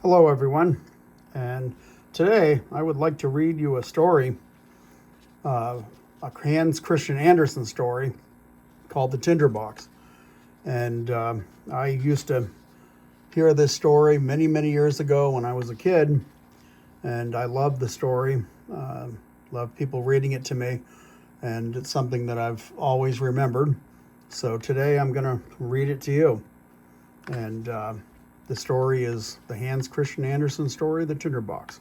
Hello, everyone, and today I would like to read you a story, a Hans Christian Andersen story called The Tinderbox. And I used to hear this story many, many years ago when I was a kid, and I loved the story, loved people reading it to me, and it's something that I've always remembered. So today I'm going to read it to you. And the story is the Hans Christian Andersen story, The Tinderbox.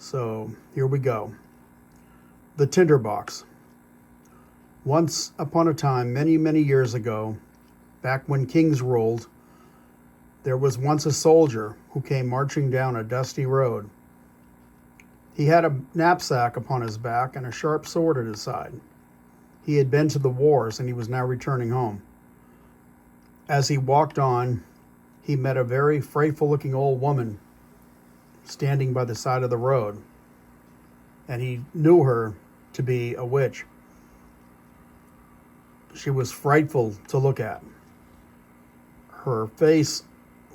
So here we go. The Tinderbox. Once upon a time, many, many years ago, back when kings ruled, there was once a soldier who came marching down a dusty road. He had a knapsack upon his back and a sharp sword at his side. He had been to the wars and he was now returning home. As he walked on, he met a very frightful-looking old woman standing by the side of the road, and he knew her to be a witch. She was frightful to look at. Her face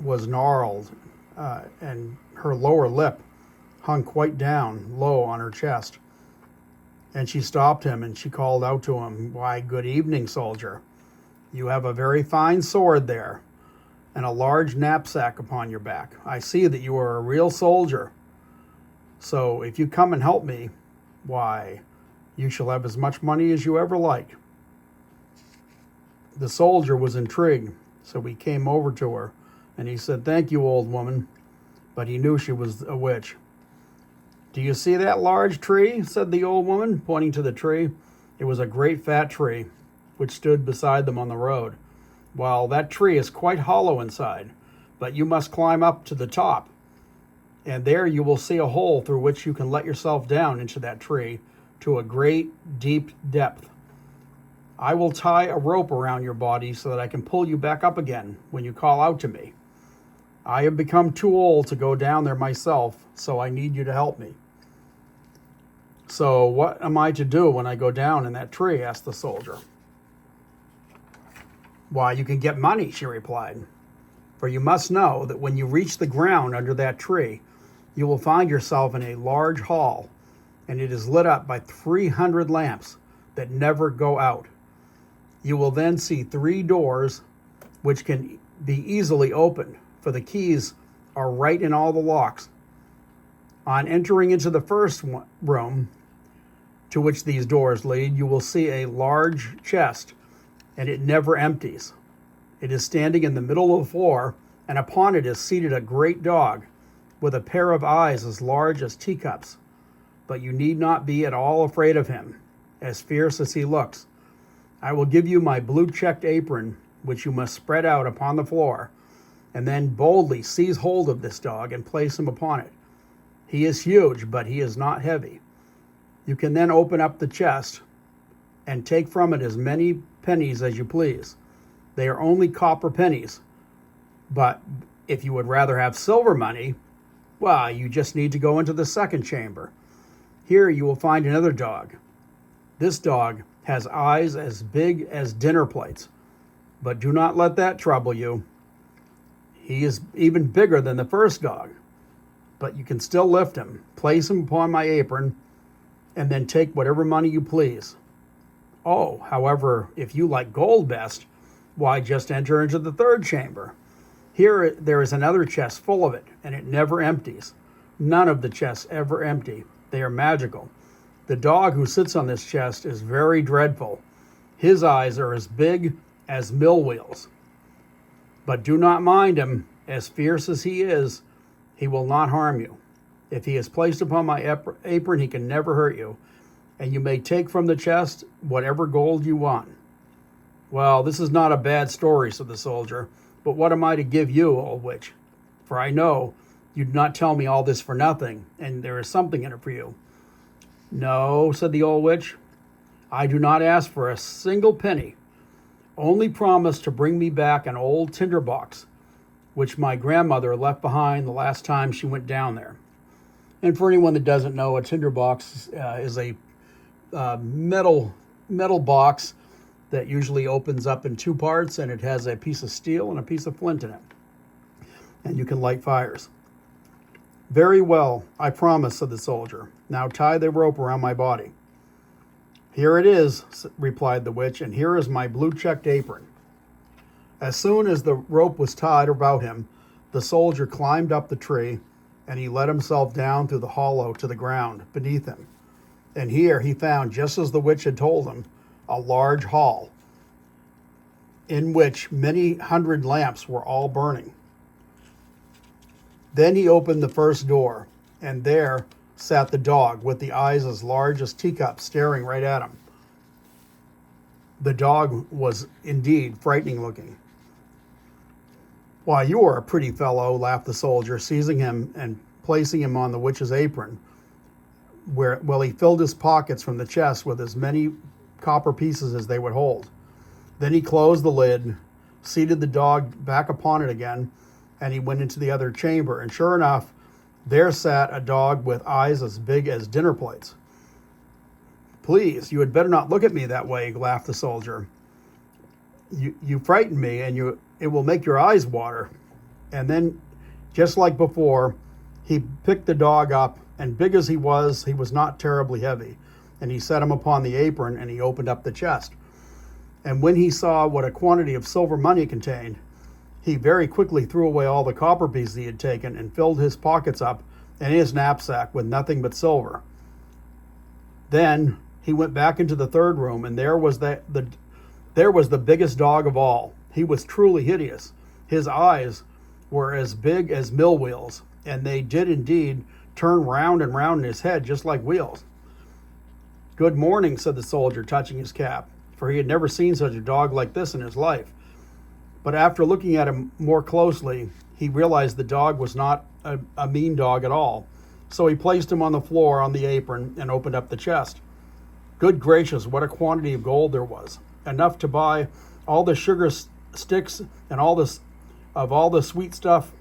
was gnarled, and her lower lip hung quite down low on her chest. And she stopped him and she called out to him, "Why, good evening, soldier. You have a very fine sword there, and a large knapsack upon your back. I see that you are a real soldier. So if you come and help me, why, you shall have as much money as you ever like." The soldier was intrigued, so he came over to her, and he said, "Thank you, old woman," but he knew she was a witch. "Do you see that large tree?" said the old woman, pointing to the tree. It was a great fat tree, which stood beside them on the road. "Well, that tree is quite hollow inside, but you must climb up to the top, and there you will see a hole through which you can let yourself down into that tree to a great deep depth. I will tie a rope around your body so that I can pull you back up again when you call out to me. I have become too old to go down there myself, so I need you to help me." "So what am I to do when I go down in that tree?" asked the soldier. "Why, you can get money," she replied. "For you must know that when you reach the ground under that tree, you will find yourself in a large hall, and it is lit up by 300 lamps that never go out. You will then see 3 doors which can be easily opened, for the keys are right in all the locks. On entering into the first room to which these doors lead, you will see a large chest, and it never empties. It is standing in the middle of the floor, and upon it is seated a great dog with a pair of eyes as large as teacups. But you need not be at all afraid of him, as fierce as he looks. I will give you my blue-checked apron, which you must spread out upon the floor, and then boldly seize hold of this dog and place him upon it. He is huge, but he is not heavy. You can then open up the chest and take from it as many pennies as you please. They are only copper pennies, but if you would rather have silver money, well, you just need to go into the second chamber. Here you will find another dog. This dog has eyes as big as dinner plates, but do not let that trouble you. He is even bigger than the first dog, but you can still lift him, place him upon my apron, and then take whatever money you please. Oh, however, if you like gold best, why, just enter into the third chamber. Here there is another chest full of it, and it never empties. None of the chests ever empty. They are magical. The dog who sits on this chest is very dreadful. His eyes are as big as mill wheels. But do not mind him. As fierce as he is, he will not harm you. If he is placed upon my apron, he can never hurt you, and you may take from the chest whatever gold you want." "Well, this is not a bad story," said the soldier, "but what am I to give you, old witch? For I know you did not tell me all this for nothing, and there is something in it for you." "No," said the old witch, "I do not ask for a single penny. Only promise to bring me back an old tinderbox, which my grandmother left behind the last time she went down there." And for anyone that doesn't know, a tinderbox is a metal box that usually opens up in 2 parts, and it has a piece of steel and a piece of flint in it. and you can light fires. Very well, I promise, said the soldier. Now tie the rope around my body. Here it is, replied the witch, and here is my blue-checked apron. As soon as the rope was tied about him, the soldier climbed up the tree, and he let himself down through the hollow to the ground beneath him. And here he found, just as the witch had told him, a large hall, in which many hundred lamps were all burning. Then he opened the first door, and there sat the dog with the eyes as large as teacups staring right at him. The dog was indeed frightening looking. Why, you are a pretty fellow, laughed the soldier, seizing him and placing him on the witch's apron, where he filled his pockets from the chest with as many copper pieces as they would hold. Then he closed the lid, seated the dog back upon it again, and he went into the other chamber, and sure enough, there sat a dog with eyes as big as dinner plates. Please, you had better not look at me that way, laughed the soldier. You frighten me, and it will make your eyes water. And then, just like before, he picked the dog up, and big as he was not terribly heavy, and he set him upon the apron, and he opened up the chest. And when he saw what a quantity of silver money it contained, he very quickly threw away all the copper pieces he had taken and filled his pockets up and his knapsack with nothing but silver. Then he went back into the third room, and there was the biggest dog of all. He was truly hideous. His eyes were as big as mill wheels, and they did indeed turn round and round in his head just like wheels. Good morning, said the soldier, touching his cap, for he had never seen such a dog like this in his life. But after looking at him more closely, he realized the dog was not a mean dog at all. So he placed him on the floor on the apron and opened up the chest. Good gracious, what a quantity of gold there was. Enough to buy all the sugar sticks and all the sweet stuff,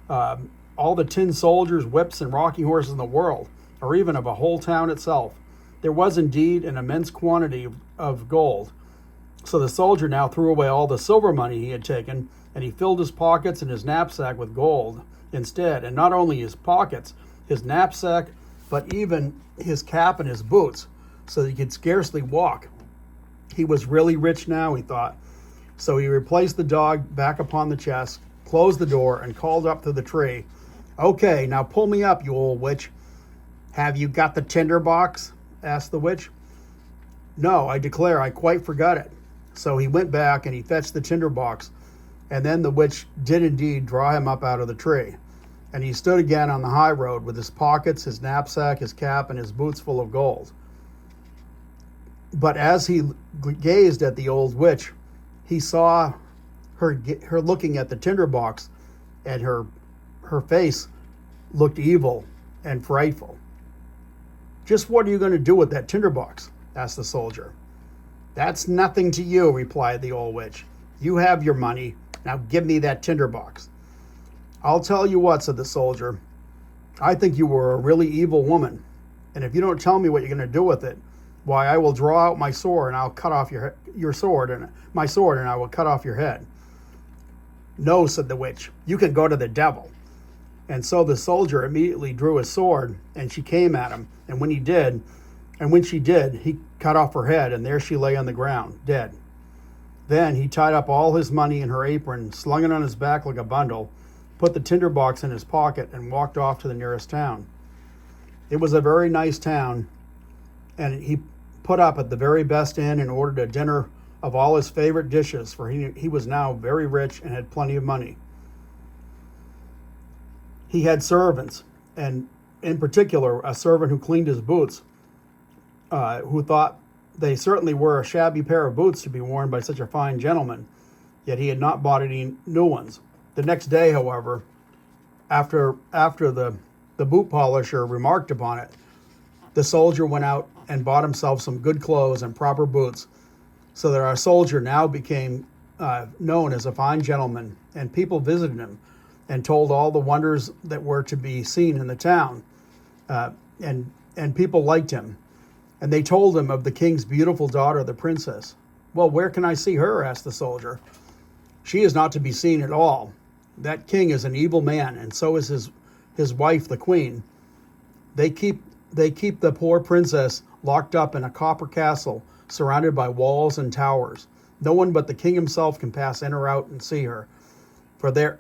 all the tin soldiers, whips, and rocking horses in the world, or even of a whole town itself. There was indeed an immense quantity of gold. So the soldier now threw away all the silver money he had taken, and he filled his pockets and his knapsack with gold instead. And not only his pockets, his knapsack, but even his cap and his boots, so that he could scarcely walk. He was really rich now, he thought. So he replaced the dog back upon the chest, closed the door, and called up to the tree, Okay, now pull me up, you old witch. Have you got the tinderbox? Asked the witch. No, I declare, I quite forgot it. So he went back and he fetched the tinderbox, and then the witch did indeed draw him up out of the tree. And he stood again on the high road with his pockets, his knapsack, his cap, and his boots full of gold. But as he gazed at the old witch, he saw her looking at the tinderbox, and her face looked evil and frightful. Just what are you going to do with that tinderbox? Asked the soldier. That's nothing to you, replied the old witch. You have your money. Now give me that tinderbox. I'll tell you what, said the soldier. I think you were a really evil woman. And if you don't tell me what you're going to do with it, why, I will draw out my sword and I'll cut off your sword and my sword and I will cut off your head. No, said the witch. You can go to the devil. And so the soldier immediately drew his sword, and she came at him. And when she did, he cut off her head, and there she lay on the ground, dead. Then he tied up all his money in her apron, slung it on his back like a bundle, put the tinderbox in his pocket, and walked off to the nearest town. It was a very nice town, and he put up at the very best inn and ordered a dinner of all his favorite dishes, for he was now very rich and had plenty of money. He had servants, and in particular, a servant who cleaned his boots, who thought they certainly were a shabby pair of boots to be worn by such a fine gentleman, yet he had not bought any new ones. The next day, however, after the boot polisher remarked upon it, the soldier went out and bought himself some good clothes and proper boots, so that our soldier now became known as a fine gentleman, and people visited him and told all the wonders that were to be seen in the town, and people liked him. And they told him of the king's beautiful daughter, the princess. Well, where can I see her? Asked the soldier. She is not to be seen at all. That king is an evil man, and so is his wife, the queen. They keep the poor princess locked up in a copper castle surrounded by walls and towers. No one but the king himself can pass in or out and see her, for there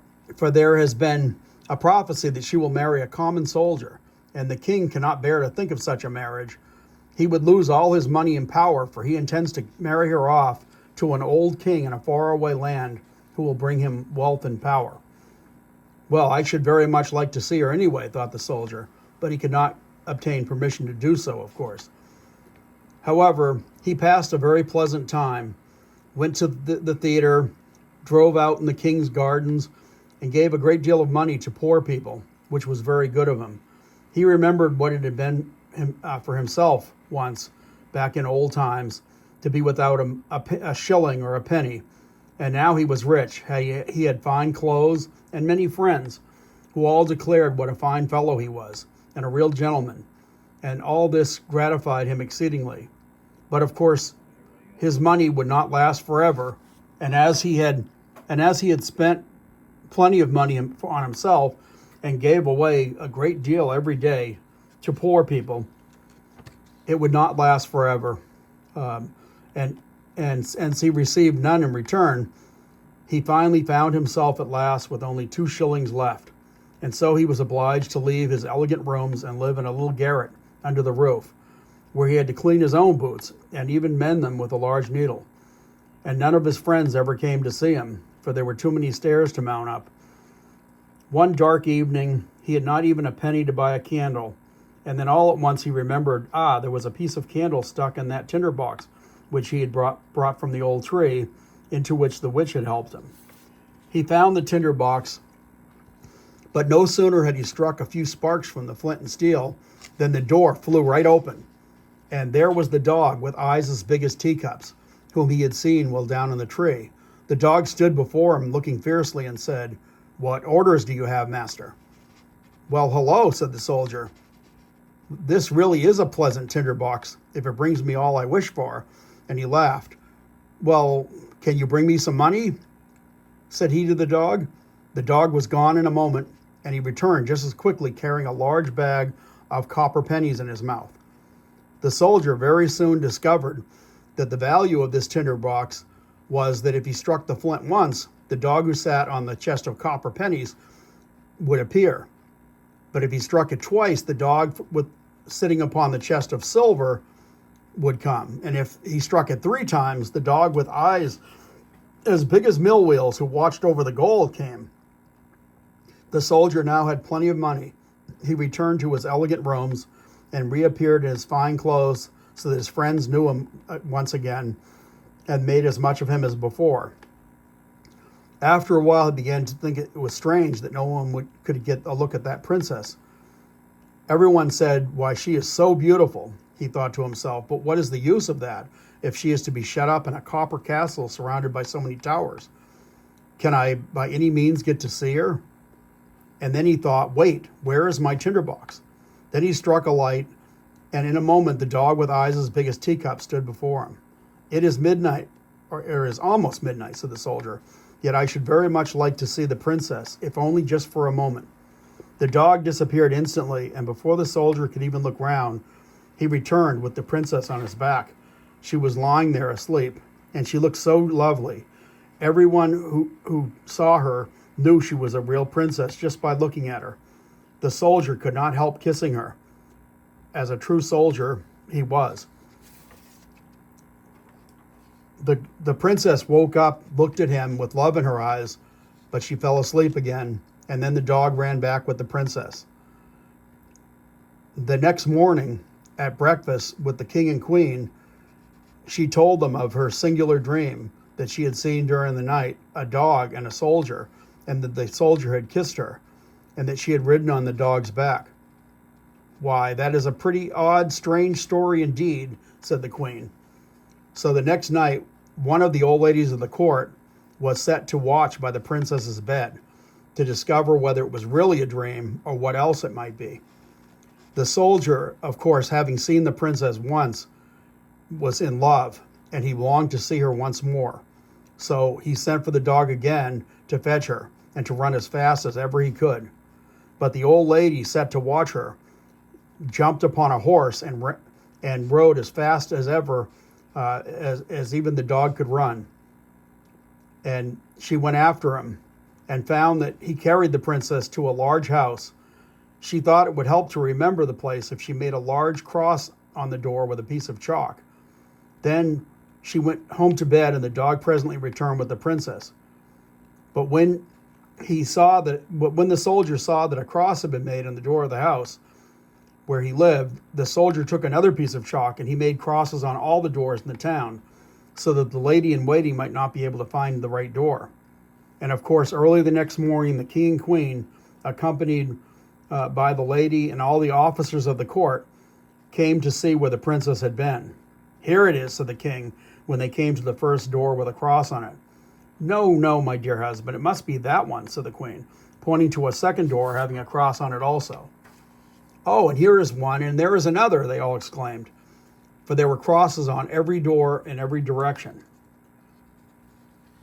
has been a prophecy that she will marry a common soldier, and the king cannot bear to think of such a marriage. He would lose all his money and power, for he intends to marry her off to an old king in a faraway land who will bring him wealth and power. Well, I should very much like to see her anyway, thought the soldier, but he could not obtain permission to do so, of course. However, he passed a very pleasant time, went to the theater, drove out in the king's gardens, and gave a great deal of money to poor people, which was very good of him. He remembered what it had been for himself once, back in old times, to be without a shilling or a penny. And now he was rich. He had fine clothes and many friends who all declared what a fine fellow he was and a real gentleman. And all this gratified him exceedingly. But of course, his money would not last forever. And as he had spent plenty of money on himself and gave away a great deal every day to poor people, it would not last forever. And since he received none in return, he finally found himself at last with only 2 shillings left. And so he was obliged to leave his elegant rooms and live in a little garret under the roof, where he had to clean his own boots and even mend them with a large needle. And none of his friends ever came to see him, for there were too many stairs to mount up. One dark evening, he had not even a penny to buy a candle, and then all at once he remembered, there was a piece of candle stuck in that tinderbox, which he had brought from the old tree, into which the witch had helped him. He found the tinderbox, but no sooner had he struck a few sparks from the flint and steel than the door flew right open, and there was the dog with eyes as big as teacups, whom he had seen while down in the tree. The dog stood before him, looking fiercely, and said, "What orders do you have, master?" "Well, hello," said the soldier. "This really is a pleasant tinderbox, if it brings me all I wish for." And he laughed. "Well, can you bring me some money?" said he to the dog. The dog was gone in a moment, and he returned just as quickly, carrying a large bag of copper pennies in his mouth. The soldier very soon discovered that the value of this tinderbox was that if he struck the flint once, the dog who sat on the chest of copper pennies would appear. But if he struck it twice, the dog sitting upon the chest of silver would come. And if he struck it 3 times, the dog with eyes as big as mill wheels who watched over the gold came. The soldier now had plenty of money. He returned to his elegant rooms and reappeared in his fine clothes so that his friends knew him once again and made as much of him as before. After a while, he began to think it was strange that no one could get a look at that princess. Everyone said, "Why, she is so beautiful," he thought to himself, "but what is the use of that if she is to be shut up in a copper castle surrounded by so many towers? Can I by any means get to see her?" And then he thought, "Wait, where is my tinderbox?" Then he struck a light, and in a moment the dog with eyes as big as teacups stood before him. "It is midnight, or it is almost midnight," said the soldier. "Yet I should very much like to see the princess, if only just for a moment." The dog disappeared instantly, and before the soldier could even look round, he returned with the princess on his back. She was lying there asleep, and she looked so lovely. Everyone who saw her knew she was a real princess just by looking at her. The soldier could not help kissing her. As a true soldier, he was. The princess woke up, looked at him with love in her eyes, but she fell asleep again, and then the dog ran back with the princess. The next morning, at breakfast with the king and queen, she told them of her singular dream that she had seen during the night, a dog and a soldier, and that the soldier had kissed her, and that she had ridden on the dog's back. "Why, that is a pretty odd, strange story indeed," said the queen. So the next night, one of the old ladies of the court was set to watch by the princess's bed to discover whether it was really a dream or what else it might be. The soldier, of course, having seen the princess once, was in love, and he longed to see her once more. So he sent for the dog again to fetch her, and to run as fast as ever he could. But the old lady set to watch her, jumped upon a horse and rode as fast as ever, as even the dog could run. And she went after him and found that he carried the princess to a large house. She thought it would help to remember the place if she made a large cross on the door with a piece of chalk. Then she went home to bed, and the dog presently returned with the princess. But when the soldier saw that a cross had been made on the door of the house where he lived, the soldier took another piece of chalk and he made crosses on all the doors in the town so that the lady in waiting might not be able to find the right door. And of course, early the next morning, the king and queen, accompanied by the lady and all the officers of the court, came to see where the princess had been. "Here it is," said the king, when they came to the first door with a cross on it. "No, no, my dear husband, it must be that one," said the queen, pointing to a second door having a cross on it also. "Oh, and here is one, and there is another," they all exclaimed, for there were crosses on every door in every direction.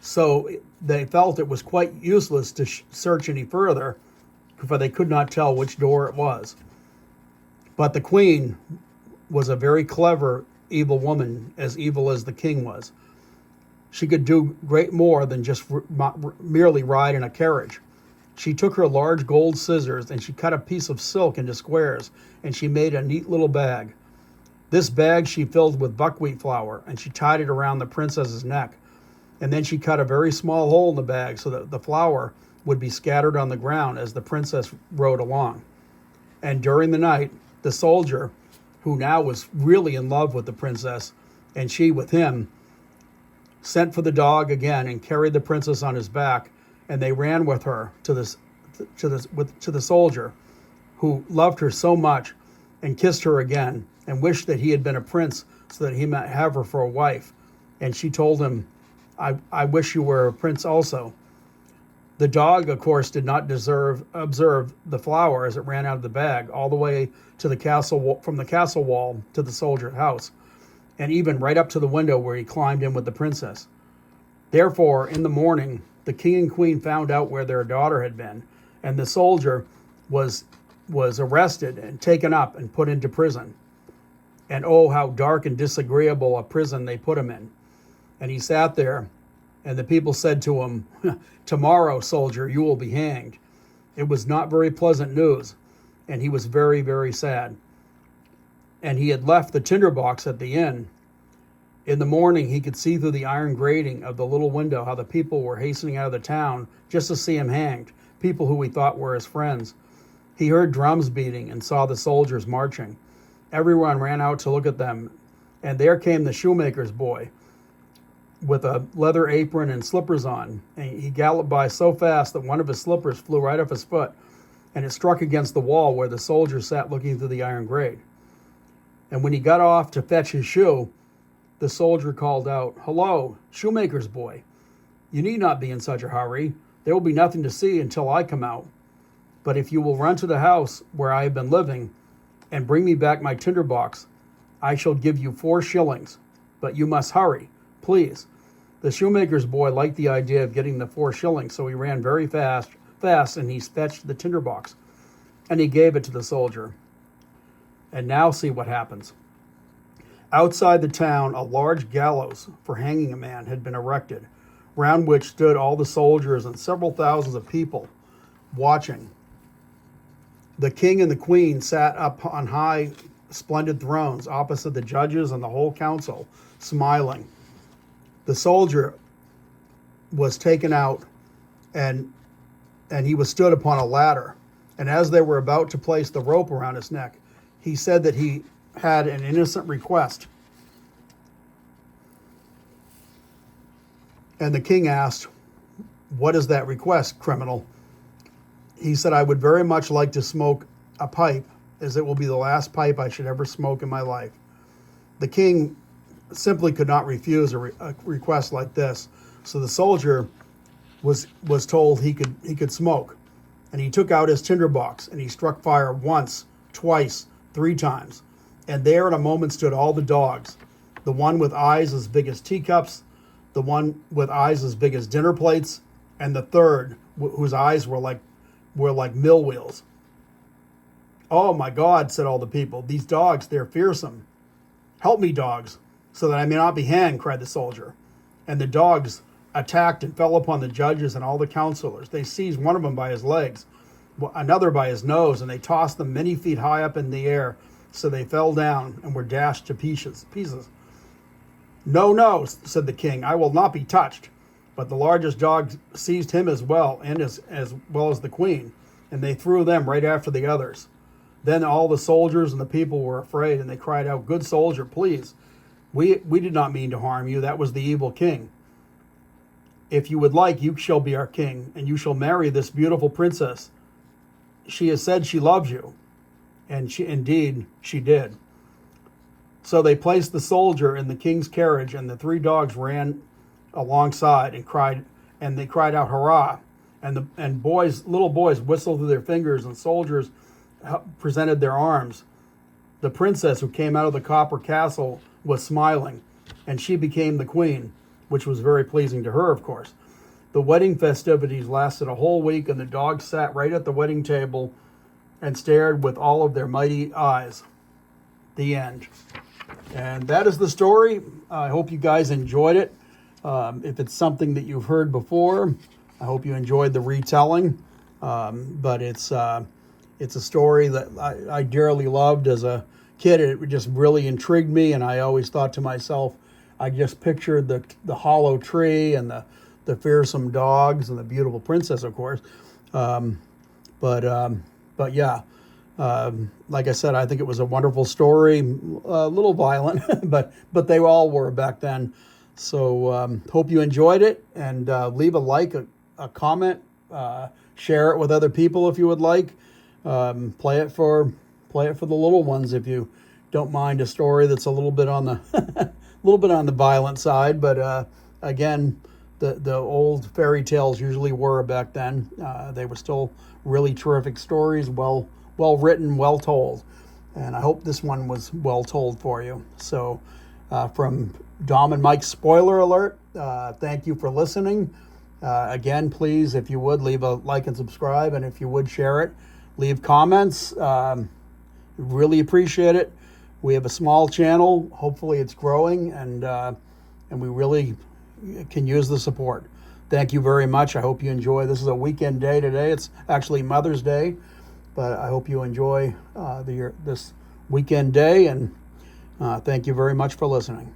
So they felt it was quite useless to search any further, for they could not tell which door it was. But the queen was a very clever, evil woman, as evil as the king was. She could do great more than just merely ride in a carriage. She took her large gold scissors and she cut a piece of silk into squares, and she made a neat little bag. This bag she filled with buckwheat flour, and she tied it around the princess's neck. And then she cut a very small hole in the bag so that the flour would be scattered on the ground as the princess rode along. And during the night, the soldier, who now was really in love with the princess, and she with him, sent for the dog again and carried the princess on his back, and they ran with her to the soldier, who loved her so much, and kissed her again, and wished that he had been a prince so that he might have her for a wife. And she told him, I wish you were a prince also." The dog, of course, did not observe the flower as it ran out of the bag all the way to the castle, from the castle wall to the soldier's house, and even right up to the window where he climbed in with the princess. Therefore, in the morning, the king and queen found out where their daughter had been, and the soldier was arrested and taken up and put into prison. And oh, how dark and disagreeable a prison they put him in. And he sat there, and the people said to him, "Tomorrow, soldier, you will be hanged." It was not very pleasant news, and he was very, very sad. And he had left the tinderbox at the inn. In the morning, he could see through the iron grating of the little window how the people were hastening out of the town just to see him hanged, people who he thought were his friends. He heard drums beating and saw the soldiers marching. Everyone ran out to look at them, and there came the shoemaker's boy with a leather apron and slippers on, and he galloped by so fast that one of his slippers flew right off his foot, and it struck against the wall where the soldier sat looking through the iron grate. And when he got off to fetch his shoe, the soldier called out, "Hello, shoemaker's boy. You need not be in such a hurry. There will be nothing to see until I come out. But if you will run to the house where I have been living and bring me back my tinderbox, I shall give you 4 shillings. But you must hurry, please." The shoemaker's boy liked the idea of getting the 4 shillings, so he ran very fast, and he fetched the tinderbox, and he gave it to the soldier. And now see what happens. Outside the town, a large gallows for hanging a man had been erected, round which stood all the soldiers and several thousands of people watching. The king and the queen sat up on high, splendid thrones opposite the judges and the whole council, smiling. The soldier was taken out, and he was stood upon a ladder. And as they were about to place the rope around his neck, he said that he had an innocent request. And the king asked, "What is that request, criminal?" He said, "I would very much like to smoke a pipe, as it will be the last pipe I should ever smoke in my life." The king simply could not refuse a request like this. So the soldier was told he could smoke. And he took out his tinderbox and he struck fire once, twice, 3 times. And there in a moment stood all the dogs, the one with eyes as big as teacups, the one with eyes as big as dinner plates, and the third whose eyes were like mill wheels. "Oh my God," said all the people. "These dogs, they're fearsome. Help me, dogs, so that I may not be hanged," cried the soldier. And the dogs attacked and fell upon the judges and all the counselors. They seized one of them by his legs, another by his nose, and they tossed them many feet high up in the air, so they fell down and were dashed to pieces. "No, no," said the king, "I will not be touched." But the largest dog seized him as well, and as well as the queen, and they threw them right after the others. Then all the soldiers and the people were afraid, and they cried out, "Good soldier, please, we did not mean to harm you. That was the evil king. If you would like, you shall be our king, and you shall marry this beautiful princess. She has said she loves you." And indeed she did. So they placed the soldier in the king's carriage, and the three dogs ran alongside and they cried out, "Hurrah!" And little boys whistled through their fingers, and soldiers presented their arms. The princess, who came out of the copper castle, was smiling, and she became the queen, which was very pleasing to her, of course. The wedding festivities lasted a whole week, and the dogs sat right at the wedding table and stared with all of their mighty eyes. The end. And that is the story. I hope you guys enjoyed it. If it's something that you've heard before, I hope you enjoyed the retelling. But it's a story that I dearly loved as a kid. It just really intrigued me, and I always thought to myself, I just pictured the hollow tree and the fearsome dogs and the beautiful princess, of course. But yeah, like I said, I think it was a wonderful story, a little violent, but they all were back then. So hope you enjoyed it, and leave a like, a comment, share it with other people if you would like. Play it for the little ones if you don't mind a story that's a little bit on the violent side. But again, the old fairy tales usually were back then. They were still really terrific stories, well written, well told. And I hope this one was well told for you. So from Dom and Mike's spoiler alert, thank you for listening. Again, please, if you would, leave a like and subscribe, and if you would, share it. Leave comments. Really appreciate it. We have a small channel. Hopefully it's growing, and we really can use the support. Thank you very much. I hope you enjoy. This is a weekend day today. It's actually Mother's Day, but I hope you enjoy this weekend day, and thank you very much for listening.